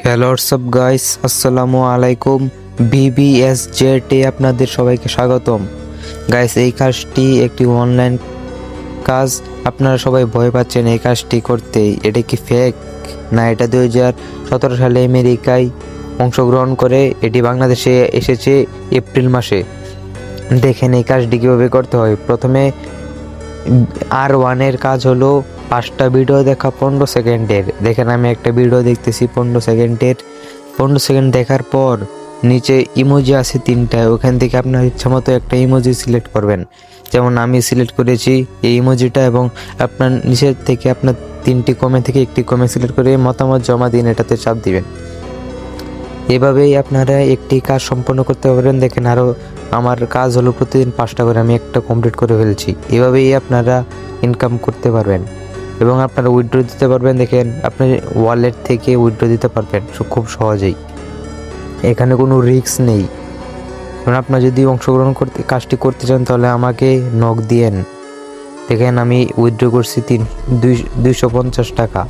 Hello WhatsApp guys, আসসালামু আলাইকুম। বিবিএসজেটে আপনাদের সবাইকে স্বাগতম। গাইস, এই কাজটি একটি অনলাইন কাজ। আপনারা সবাই ভয় পাচ্ছেন এই কাজটি করতে। এটা কি ফেক না? এটা 2017 সালে আমেরিকায় অংশগ্রহণ করে এটি বাংলাদেশে এসেছে এপ্রিল মাসে। দেখেন এই কাজটি কীভাবে করতে হয়। প্রথমে R1-এর কাজ হলো 5টা ভিডিও দেখা 15 সেকেন্ডের। দেখেন আমি একটা ভিডিও দেখতেছি 15 সেকেন্ডের। 15 সেকেন্ড দেখার পর নিচে ইমোজি আছে 3টা, ওখান থেকে আপনার ইচ্ছা মতো একটা ইমোজি সিলেক্ট করবেন। যেমন আমি সিলেক্ট করেছি এই ইমোজিটা, এবং আপনার নিচের থেকে আপনার 3টি কমে থেকে একটি কমে সিলেক্ট করে মতামত জমা দিন, এটাতে চাপ দিবেন। এভাবেই আপনারা একটি কাজ সম্পন্ন করতে পারবেন। দেখেন আরও আমার কাজ হলো প্রতিদিন 5টা করে, আমি একটা কমপ্লিট করে ফেলছি। এভাবেই আপনারা ইনকাম করতে পারবেন এবং আপনারা উইথড্র দিতে পারবেন। দেখেন আপনি ওয়ালেট থেকে উইথড্র দিতে পারবেন খুব সহজেই, এখানে কোনো রিস্ক নেই। কারণ আপনারা যদি অংশগ্রহণ করতে কাজটি করতে চান তাহলে আমাকে নক দিয়েন। দেখেন আমি উইথড্র করছি 250 টাকা।